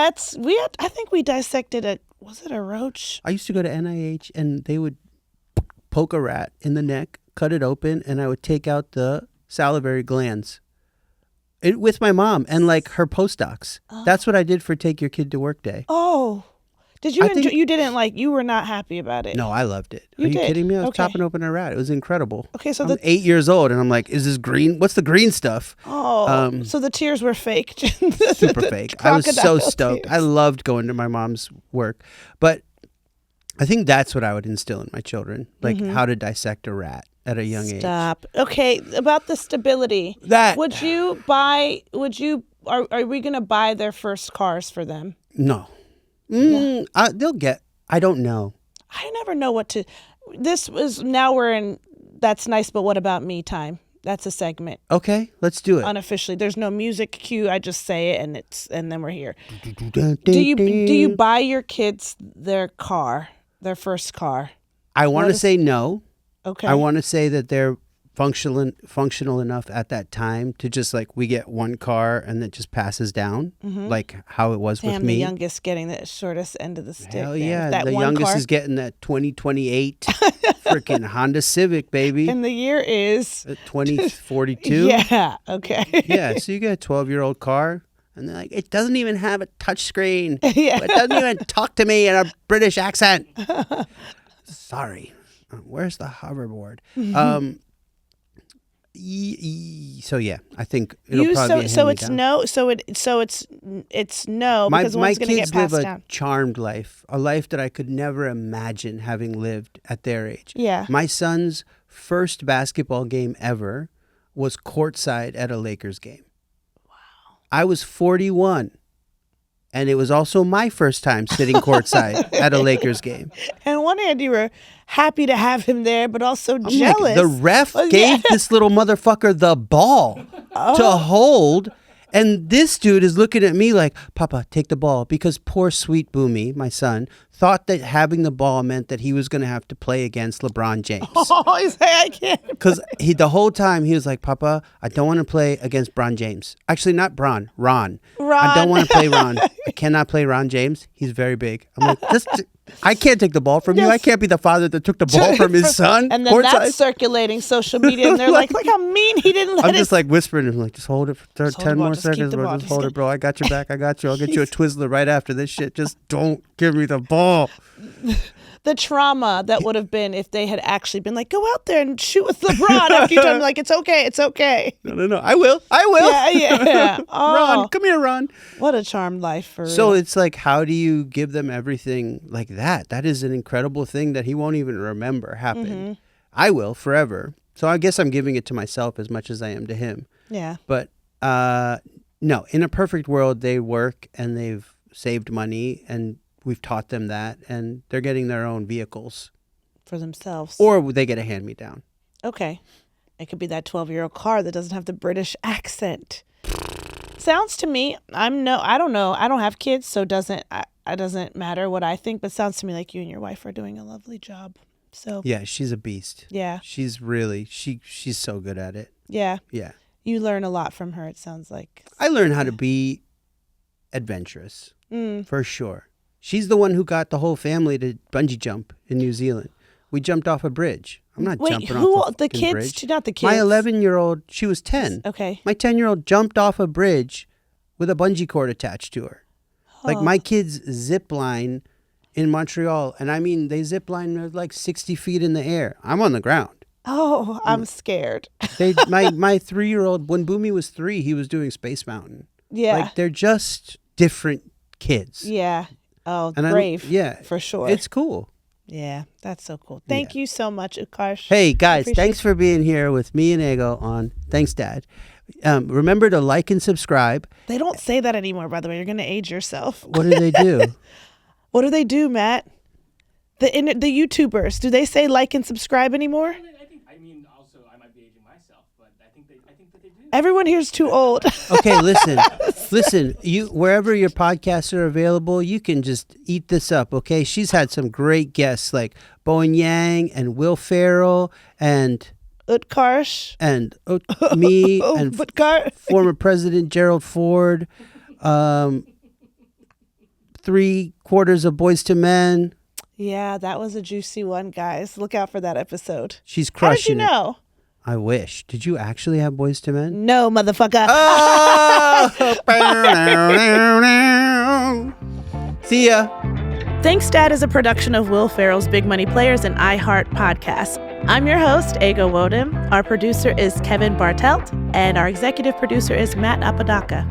I think we dissected was it a roach? I used to go to NIH, and they would poke a rat in the neck, cut it open, and I would take out the salivary glands. With my mom and like her postdocs. That's what I did for Take Your Kid to Work Day. Oh, did you enjoy? You didn't like? You were not happy about it. No, I loved it. You Are you did? kidding me? I was Okay. chopping open a rat. It was incredible. Okay, so I'm 8 years old, and I'm like, is this green? What's the green stuff? So the tears were fake. Super fake. I was so Crocodile stoked. tears. I loved going to my mom's work. But I think that's what I would instill in my children, like how to dissect a rat at a young age. Stop. Okay, about the stability. That- Are we going to buy their first cars for them? No. I don't know. I never know what to. Now we're in That's Nice, But What About Me time. That's a segment. Okay, let's do it. Unofficially. There's no music cue. I just say it and then we're here. Do you buy your kids their first car? I want to say no. Okay. I want to say that they're functional enough at that time to just like, we get one car and it just passes down, like how it was with The me. youngest getting the shortest end of the stick. Hell then. yeah, That the one youngest car. is getting that 2028 freaking Honda Civic, baby. And the year is 2042. Yeah. Okay. Yeah, so you get a 12-year-old car, and they're like, it doesn't even have a touchscreen. Yeah. It doesn't even talk to me in a British accent. Sorry. Where's the hoverboard? So yeah, I think it'll probably be a so it's hand-me-down. no. It's no because My one's going to get kids live passed a down. charmed life, a life that I could never imagine having lived at their age. Yeah. My son's first basketball game ever was courtside at a Lakers game. Wow. I was 41, and it was also my first time sitting courtside at a Lakers game. And on one hand, you were happy to have him there, but also I'm jealous. like, the ref Oh, gave yeah. this little motherfucker the ball to hold. And this dude is looking at me like, Papa, take the ball. Because poor sweet Boomy, my son, thought that having the ball meant that he was going to have to play against LeBron James. Oh, he's like, I can't. Because the whole time he was like, Papa, I don't want to play against Bron James. Actually, not Ron. I don't want to play Ron. I cannot play Ron James. He's very big. I'm like, I can't take the ball from you. I can't be the father that took the ball from his son. And then that's circulating social media, and they're like, look how mean he didn't let I'm it. just like whispering, I'm like, just hold it for hold 10 the ball, more just keep seconds, the bro. ball, Just just hold it, bro. I got your back. I got you. I'll get you a Twizzler right after this shit. Just don't give me the ball. The trauma that would have been if they had actually been like, go out there and shoot with LeBron after you told him, like, it's okay. No. I will. Yeah. Oh, Ron, come here, Ron. what a charmed life for So real. it's like, how do you give them everything like that? That is an incredible thing that he won't even remember happened. I will forever. So I guess I'm giving it to myself as much as I am to him. Yeah. But no, in a perfect world, they work and they've saved money and we've taught them that and they're getting their own vehicles. For themselves. Or they get a hand-me-down. Okay. It could be that 12-year-old car that doesn't have the British accent. Sounds to me, I don't know. I don't have kids, so it doesn't matter what I think, but sounds to me like you and your wife are doing a lovely job. So Yeah, she's a beast. yeah. She's so good at it. Yeah. Yeah. You learn a lot from her, it sounds like. I learned how to be adventurous, for sure. She's the one who got the whole family to bungee jump in New Zealand. We jumped off a bridge. I'm not jumping off the kids? bridge. Not the kids. My 11-year-old, she was 10. Okay. My 10-year-old jumped off a bridge with a bungee cord attached to her. Like my kids zip line in Montreal, and I mean they zip line like 60 feet in the air. I'm on the ground. Oh, I'm scared. My 3-year-old, when Boomy was 3, he was doing Space Mountain. Yeah. Like they're just different kids. Yeah. Oh, And brave. yeah. For sure. It's cool. Yeah, that's so cool. Thank you so much, Utkarsh. Hey, guys, thanks for being here with me and Ego on Thanks, Dad. Remember to like and subscribe. They don't say that anymore, by the way. You're going to age yourself. What do they do? What do they do, Matt? The YouTubers, do they say like and subscribe anymore? Also, I might be aging myself, but I think that they do. Everyone here's too old. Okay, listen. You wherever your podcasts are available, you can just eat this up. Okay, she's had some great guests like Bowen Yang and Will Ferrell and Utkarsh and me and Ambudkar. former President Gerald Ford. 3/4 of Boys to Men. Yeah, that was a juicy one, guys. Look out for that episode. She's crushing How did you know? I wish. Did you actually have Boys to Men? No, motherfucker. Oh! See ya. Thanks, Dad is a production of Will Ferrell's Big Money Players and iHeart Podcasts. I'm your host, Ego Nwodim. Our producer is Kevin Bartelt, and our executive producer is Matt Apodaca.